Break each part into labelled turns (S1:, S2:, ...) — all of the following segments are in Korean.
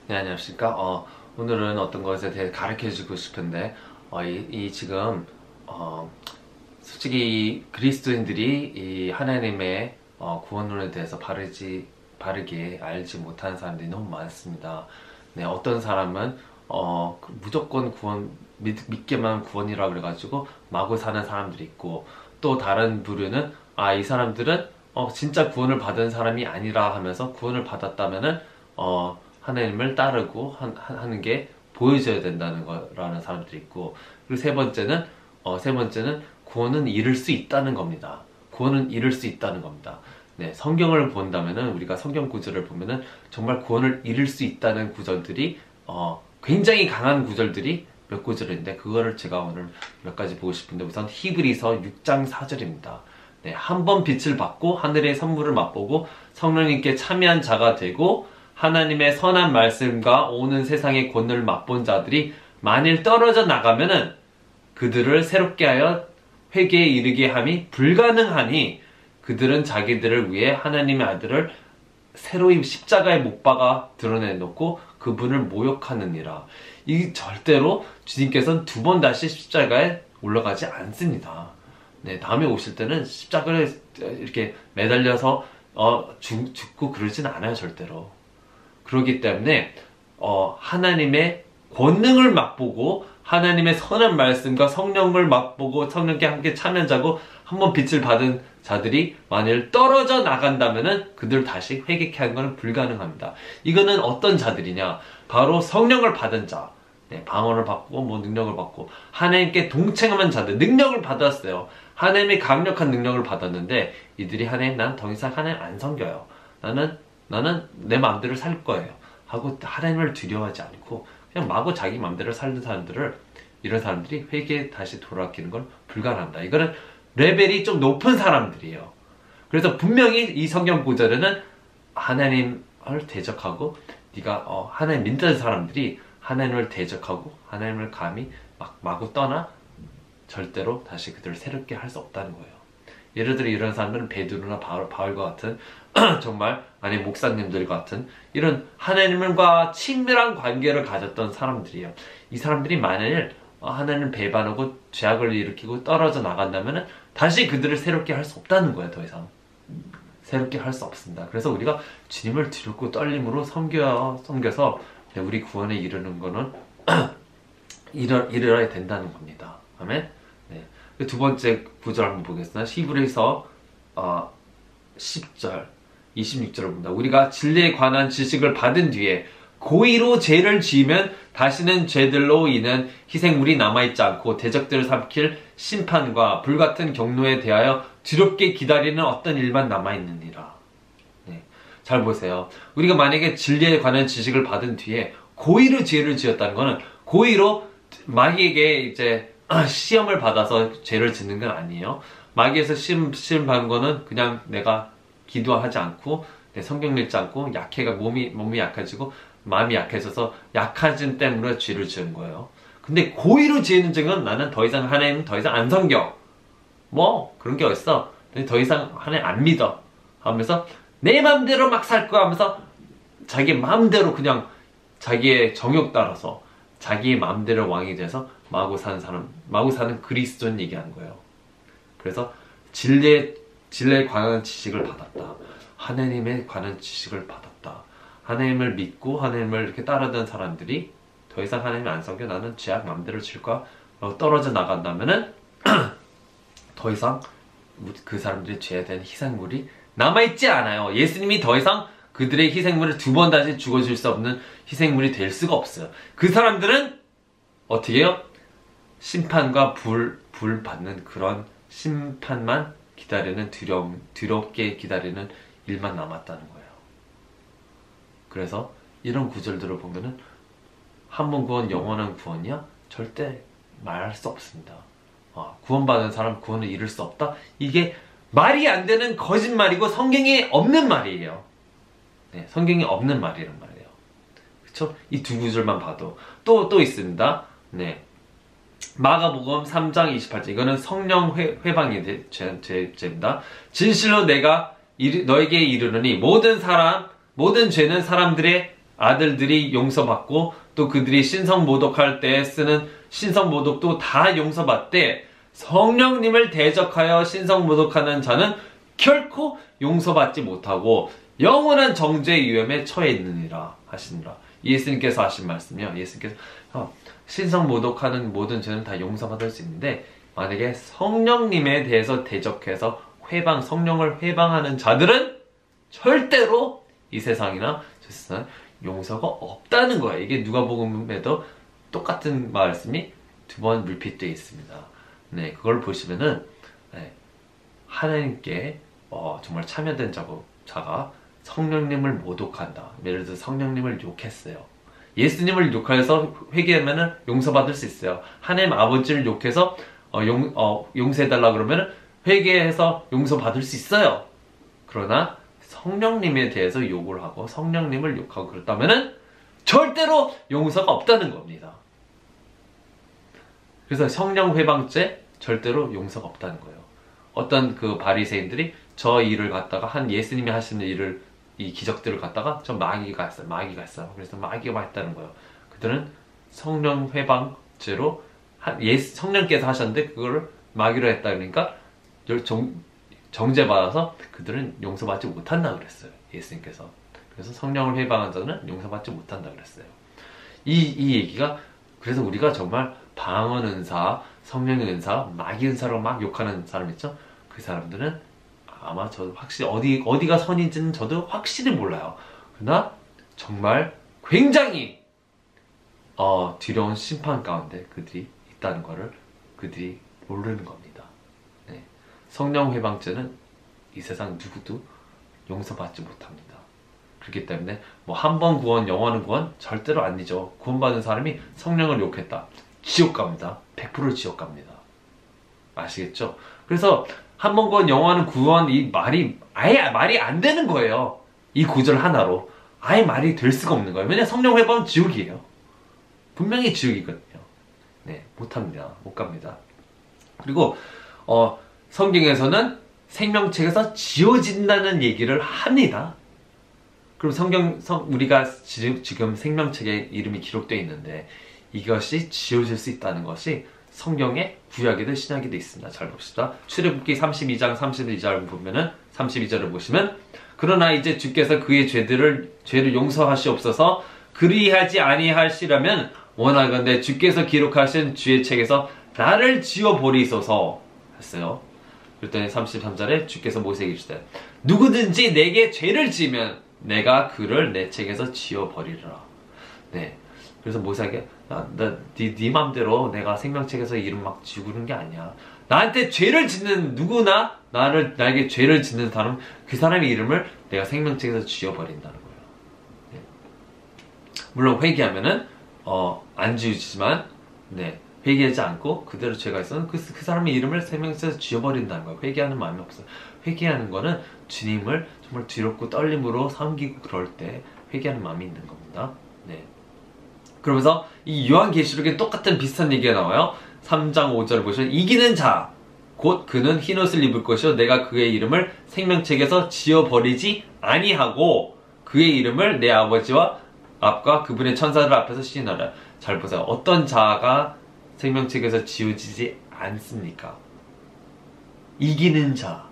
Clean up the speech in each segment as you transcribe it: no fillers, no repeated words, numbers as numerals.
S1: 네, 안녕하십니까. 오늘은 어떤 것에 대해 가르쳐 주고 싶은데, 지금, 솔직히 그리스도인들이 이 하나님의 구원론에 대해서 바르게 알지 못하는 사람들이 너무 많습니다. 네, 어떤 사람은, 무조건 믿게만 구원이라 그래가지고 마구 사는 사람들이 있고, 또 다른 부류는, 이 사람들은, 진짜 구원을 받은 사람이 아니라 하면서 구원을 받았다면은, 하나님을 따르고 하는 게 보여져야 된다는 거라는 사람들이 있고, 그리고 세 번째는 구원은 이룰 수 있다는 겁니다. 구원은 이룰 수 있다는 겁니다. 네, 성경을 본다면은, 우리가 성경 구절을 보면은 정말 구원을 이룰 수 있다는 구절들이 굉장히 강한 구절들이 몇 구절인데, 그거를 제가 오늘 몇 가지 보고 싶은데, 우선 히브리서 6장 4절입니다. 네, 한 번 빛을 받고 하늘의 선물을 맛보고 성령님께 참여한 자가 되고 하나님의 선한 말씀과 오는 세상의 권능을 맛본 자들이 만일 떨어져 나가면은 그들을 새롭게 하여 회개에 이르게 함이 불가능하니 그들은 자기들을 위해 하나님의 아들을 새로이 십자가에 못 박아 드러내놓고 그분을 모욕하느니라. 이 절대로 주님께서는 두 번 다시 십자가에 올라가지 않습니다. 네, 다음에 오실 때는 십자가에 이렇게 매달려서 죽고 그러진 않아요, 절대로. 그렇기 때문에 하나님의 권능을 맛보고 하나님의 선한 말씀과 성령을 맛보고 성령께 함께 참여자고 한번 빛을 받은 자들이 만일 떨어져 나간다면은 그들 다시 회개케 하는 것은 불가능합니다. 이거는 어떤 자들이냐? 바로 성령을 받은 자, 네, 방언을 받고 능력을 받고 하나님께 동행하는 자들, 능력을 받았어요. 하나님의 강력한 능력을 받았는데 이들이 하나님, 난 더 이상 하나님 안 섬겨요. 나는 내 마음대로 살 거예요 하고 하나님을 두려워하지 않고 그냥 마구 자기 마음대로 살는 이런 사람들이 회개에 다시 돌아가는 건 불가능합니다. 이거는 레벨이 좀 높은 사람들이에요. 그래서 분명히 이 성경 구절에는 하나님을 대적하고 네가 하나님 믿는 사람들이 하나님을 대적하고 하나님을 감히 마구 떠나 절대로 다시 그들을 새롭게 할 수 없다는 거예요. 예를 들어 이런 사람들은 베드로나 바울과 같은 정말 아니 목사님들 같은 이런 하나님과 친밀한 관계를 가졌던 사람들이에요. 이 사람들이 만일 하나님을 배반하고 죄악을 일으키고 떨어져 나간다면 다시 그들을 새롭게 할 수 없다는 거예요. 더 이상 새롭게 할 수 없습니다. 그래서 우리가 주님을 두렵고 떨림으로 섬겨서 우리 구원에 이르는 거는 이르러야 된다는 겁니다. 아멘. 네. 두 번째 구절 한번 보겠습니다. 히브리서 10절 26절을 봅니다. 우리가 진리에 관한 지식을 받은 뒤에 고의로 죄를 지으면 다시는 죄들로 인한 희생물이 남아있지 않고 대적들을 삼킬 심판과 불같은 경로에 대하여 두렵게 기다리는 어떤 일만 남아있느니라. 네. 잘 보세요. 우리가 만약에 진리에 관한 지식을 받은 뒤에 고의로 죄를 지었다는 것은 고의로 마귀에게 이제 시험을 받아서 죄를 짓는 건 아니에요. 마귀에서 시험 받는 거는 그냥 내가 기도하지 않고 성경 읽지 않고 몸이 약해지고 마음이 약해져서 약해진 때문에 죄를 지은 거예요. 근데 고의로 지는 죄는 나는 더 이상 하나님 더 이상 안 섬겨. 뭐 그런 게 어딨어. 더 이상 하나님 안 믿어. 하면서 내 마음대로 막 살 거야 하면서 자기 마음대로 그냥 자기의 정욕 따라서 자기의 마음대로 왕이 돼서 마구 사는 그리스도인 얘기하는 거예요. 그래서 진리에 관한 지식을 받았다. 하나님에 관한 지식을 받았다. 하나님을 믿고 하나님을 이렇게 따르던 사람들이 더 이상 하나님을 안 섬겨 나는 죄악 마음대로 질 거야 떨어져 나간다면은 더 이상 그 사람들의 죄에 대한 희생물이 남아있지 않아요. 예수님이 더 이상 그들의 희생물을 두 번 다시 죽어줄 수 없는 희생물이 될 수가 없어요. 그 사람들은 어떻게 해요? 심판과 불 받는 그런 심판만 기다리는 두렵게 기다리는 일만 남았다는 거예요. 그래서 이런 구절들을 보면은 한 번 구원 영원한 구원이야? 절대 말할 수 없습니다. 구원받은 사람 구원을 이룰 수 없다? 이게 말이 안 되는 거짓말이고 성경에 없는 말이에요. 네, 성경에 없는 말이란 말이에요. 그쵸? 이 두 구절만 봐도 또 있습니다. 네. 마가복음 3장 28절 이거는 성령 회방의 죄입니다. 진실로 내가 너에게 이르노니 모든 죄는 사람들의 아들들이 용서받고 또 그들이 신성모독할 때 쓰는 신성모독도 다 용서받되 성령님을 대적하여 신성모독하는 자는 결코 용서받지 못하고 영원한 정죄의 위험에 처해 있느니라 하시니라. 예수님께서 하신 말씀이요. 예수님께서 신성모독하는 모든 죄는 다 용서받을 수 있는데 만약에 성령님에 대해서 대적해서 성령을 회방하는 자들은 절대로 이 세상이나 저 세상에 용서가 없다는 거예요. 이게 누가복음에도 똑같은 말씀이 두 번 리핏되어 있습니다. 네, 그걸 보시면은 하나님께 정말 참여된 자가 성령님을 모독한다. 예를 들어 성령님을 욕했어요. 예수님을 욕해서 회개하면은 용서받을 수 있어요. 하나님 아버지를 욕해서 용서해달라 그러면은 회개해서 용서받을 수 있어요. 그러나 성령님에 대해서 욕을 하고 성령님을 욕하고 그렇다면은 절대로 용서가 없다는 겁니다. 그래서 성령 회방죄 절대로 용서가 없다는 거예요. 어떤 그 바리새인들이 저 일을 갖다가 예수님이 하시는 일을 이 기적들을 갖다가 저 마귀가 했어요. 그래서 마귀가 했다는 거예요. 그들은 성령 회방죄로 성령께서 하셨는데 그거를 마귀로 했다 그러니까 정죄받아서 그들은 용서받지 못한다 그랬어요. 예수님께서. 그래서 성령을 회방한 자는 용서받지 못한다 그랬어요. 이 얘기가 그래서 우리가 정말 방언 은사, 성령의 은사, 마귀 은사로 막 욕하는 사람 있죠? 그 사람들은 아마 저도 확실히 어디가 선인지는 저도 확실히 몰라요. 그러나 정말 굉장히 두려운 심판 가운데 그들이 있다는 것을 그들이 모르는 겁니다. 네. 성령 회방죄는 이 세상 누구도 용서받지 못합니다. 그렇기 때문에 뭐 한 번 구원, 영원한 구원 절대로 아니죠. 구원받은 사람이 성령을 욕했다. 지옥 갑니다. 100% 지옥 갑니다. 아시겠죠? 그래서 한 번 구원, 영원한 구원 이 말이 아예 말이 안 되는 거예요. 이 구절 하나로 아예 말이 될 수가 없는 거예요. 왜냐면 성령 회방은 지옥이에요. 분명히 지옥이거든요. 네, 못합니다. 못 갑니다. 그리고 성경에서는 생명책에서 지워진다는 얘기를 합니다. 그럼 우리가 지금 생명책에 이름이 기록되어 있는데 이것이 지워질 수 있다는 것이 성경의 구약에도 신약에도 있습니다. 잘 봅시다. 출애굽기 32장 32절 보면은 32절을 보시면 그러나 이제 주께서 그의 죄를 용서하시옵소서 그리하지 아니하시라면 원하건대 주께서 기록하신 주의 책에서 나를 지워버리소서 했어요. 그랬더니 33절에 주께서 모세에게 이르시되 누구든지 내게 죄를 지으면 내가 그를 내 책에서 지워버리리라. 네. 그래서 모세에게 네 맘대로 내가 생명책에서 이름 막 지우는 게 아니야. 나한테 죄를 짓는 누구나 나에게 죄를 짓는 사람 그 사람의 이름을 내가 생명책에서 지워버린다는 거예요. 네. 물론 회개하면은 안 지우지만 네. 회개하지 않고 그대로 죄가 있으면 그 사람의 이름을 생명책에서 지워버린다는 거예요. 회개하는 마음이 없어요. 회개하는 거는 주님을 정말 두렵고 떨림으로 섬기고 그럴 때 회개하는 마음이 있는 겁니다. 네. 그러면서 이 요한계시록에 똑같은 비슷한 얘기가 나와요. 3장 5절을 보시면 이기는 자 곧 그는 흰옷을 입을 것이요 내가 그의 이름을 생명책에서 지워버리지 아니하고 그의 이름을 내 아버지와 앞과 그분의 천사들 앞에서 시인하라. 잘 보세요. 어떤 자가 생명책에서 지워지지 않습니까? 이기는 자,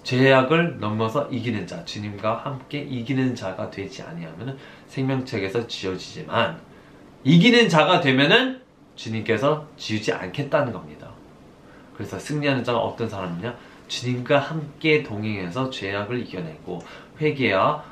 S1: 죄악을 넘어서 이기는 자, 주님과 함께 이기는 자가 되지 아니하면 생명책에서 지워지지만 이기는 자가 되면은 주님께서 지우지 않겠다는 겁니다. 그래서 승리하는 자가 어떤 사람이냐? 주님과 함께 동행해서 죄악을 이겨내고 회개와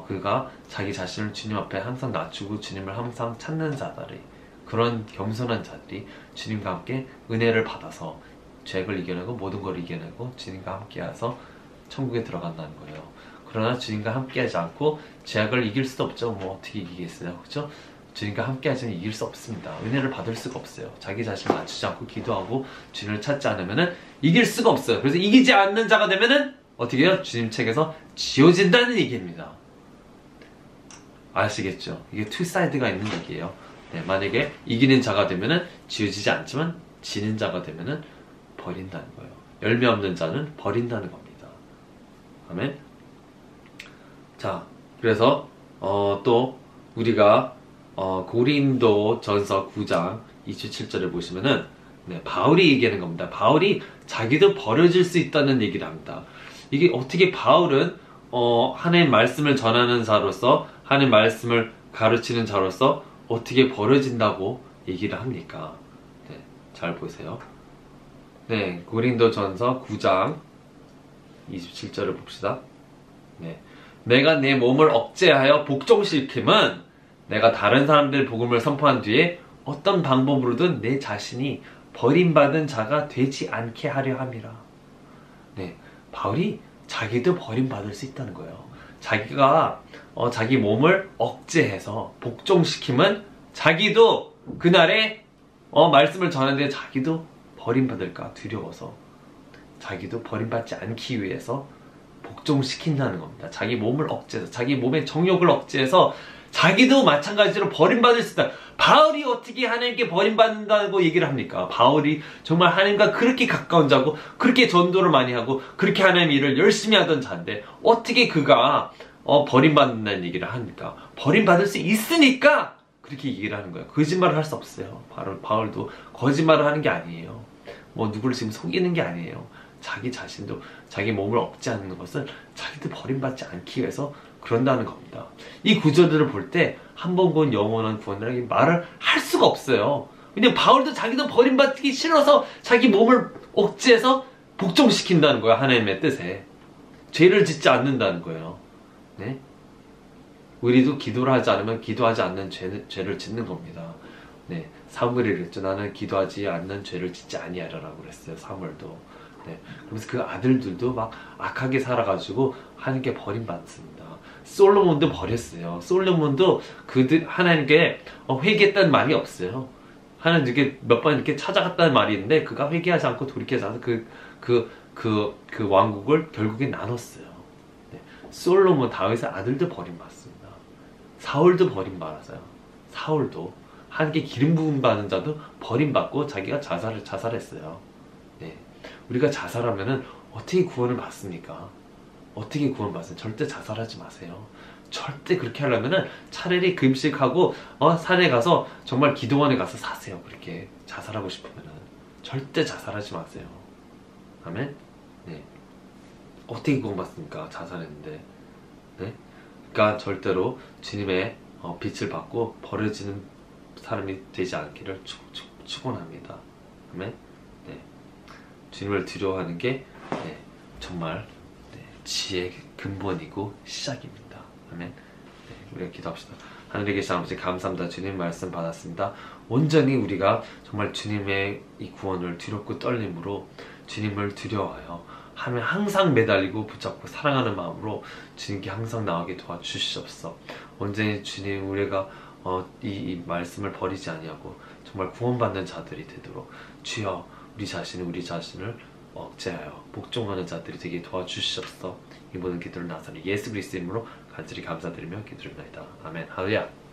S1: 그가 자기 자신을 주님 앞에 항상 낮추고 주님을 항상 찾는 자들이 그런 겸손한 자들이 주님과 함께 은혜를 받아서 죄악을 이겨내고 모든 걸 이겨내고 주님과 함께 해서 천국에 들어간다는 거예요. 그러나 주님과 함께 하지 않고 죄악을 이길 수도 없죠. 뭐 어떻게 이기겠어요? 그렇죠? 주님과 함께 하지면 이길 수 없습니다. 은혜를 받을 수가 없어요. 자기 자신을 낮추지 않고 기도하고 주님을 찾지 않으면은 이길 수가 없어요. 그래서 이기지 않는 자가 되면은 어떻게 해요? 주님 책에서 지워진다는 얘기입니다. 아시겠죠? 이게 투 사이드가 있는 얘기예요. 네, 만약에 이기는 자가 되면은 지워지지 않지만 지는 자가 되면은 버린다는 거예요. 열매 없는 자는 버린다는 겁니다. 아멘. 자, 그래서 또 우리가 고린도 전서 9장 27절을 보시면은 바울이 얘기하는 겁니다. 바울이 자기도 버려질 수 있다는 얘기를 합니다. 이게 어떻게 바울은 하나님 말씀을 전하는 자로서 하나님 말씀을 가르치는 자로서 어떻게 버려진다고 얘기를 합니까? 잘 보세요. 고린도 전서 9장 27절을 봅시다. 내가 내 몸을 억제하여 복종시킴은 내가 다른 사람들 복음을 선포한 뒤에 어떤 방법으로든 내 자신이 버림받은 자가 되지 않게 하려 함이라. 바울이 자기도 버림받을 수 있다는 거예요. 자기가 자기 몸을 억제해서 복종시킴은 자기도 그날에 말씀을 전하는데 자기도 버림받을까 두려워서 자기도 버림받지 않기 위해서 복종시킨다는 겁니다. 자기 몸을 억제해서 자기 몸의 정욕을 억제해서 자기도 마찬가지로 버림받을 수 있다. 바울이 어떻게 하나님께 버림받는다고 얘기를 합니까? 바울이 정말 하나님과 그렇게 가까운 자고 그렇게 전도를 많이 하고 그렇게 하나님 일을 열심히 하던 자인데 어떻게 그가 버림받는다는 얘기를 합니까? 버림받을 수 있으니까 그렇게 얘기를 하는 거예요. 거짓말을 할 수 없어요. 바울도 거짓말을 하는 게 아니에요. 누구를 지금 속이는 게 아니에요. 자기 자신도 자기 몸을 억제하는 것은 자기도 버림받지 않기 위해서 그런다는 겁니다. 이 구절들을 볼 때 한 번 본 영원한 구원이라는 말을 할 수가 없어요. 왜냐면 바울도 자기도 버림받기 싫어서 자기 몸을 억제해서 복종시킨다는 거예요. 하나님의 뜻에. 죄를 짓지 않는다는 거예요. 우리도 기도를 하지 않으면 기도하지 않는 죄를 짓는 겁니다. 사무엘이 그랬죠. 나는 기도하지 않는 죄를 짓지 아니하리라고 그랬어요. 사무엘도. 그러면서 그 아들들도 막 악하게 살아가지고 하나님께 버림받습니다. 솔로몬도 버렸어요. 솔로몬도 하나님께 회개했다는 말이 없어요. 하나님께 몇 번 이렇게 찾아갔다는 말이 있는데 그가 회개하지 않고 돌이켜서 그 왕국을 결국에 나눴어요. 솔로몬 다윗의 아들도 버림받습니다. 사울도 버림받았어요. 사울도 하나님께 기름 부음 받은 자도 버림받고 자기가 자살했어요. 우리가 자살하면은 어떻게 구원을 받습니까? 어떻게 구원 받습니까? 절대 자살하지 마세요. 절대 그렇게 하려면은 차라리 금식하고 산에 가서 정말 기도원에 가서 사세요. 그렇게 자살하고 싶으면은 절대 자살하지 마세요. 아멘. 어떻게 구원 받습니까? 자살했는데. 그러니까 절대로 주님의 빛을 받고 버려지는 사람이 되지 않기를 축원합니다. 아멘. 주님을 두려워하는 게 정말 지혜의 근본이고 시작입니다. 아멘. 우리가 기도합시다. 하늘에 계신 아버지 감사합니다. 주님 말씀 받았습니다. 온전히 우리가 정말 주님의 이 구원을 두렵고 떨림으로 주님을 두려워하여 하면 항상 매달리고 붙잡고 사랑하는 마음으로 주님께 항상 나오게 도와주시옵소서. 온전히 주님 우리가 이 말씀을 버리지 아니하고 정말 구원받는 자들이 되도록 주여 우리 자신을 억제하여 복종하는 자들이 되게 도와주시옵소서. 이 모든 기도를 나사니 예수 그리스도 이름으로 간절히 감사드리며 기도드립니다. 아멘. 할렐루야.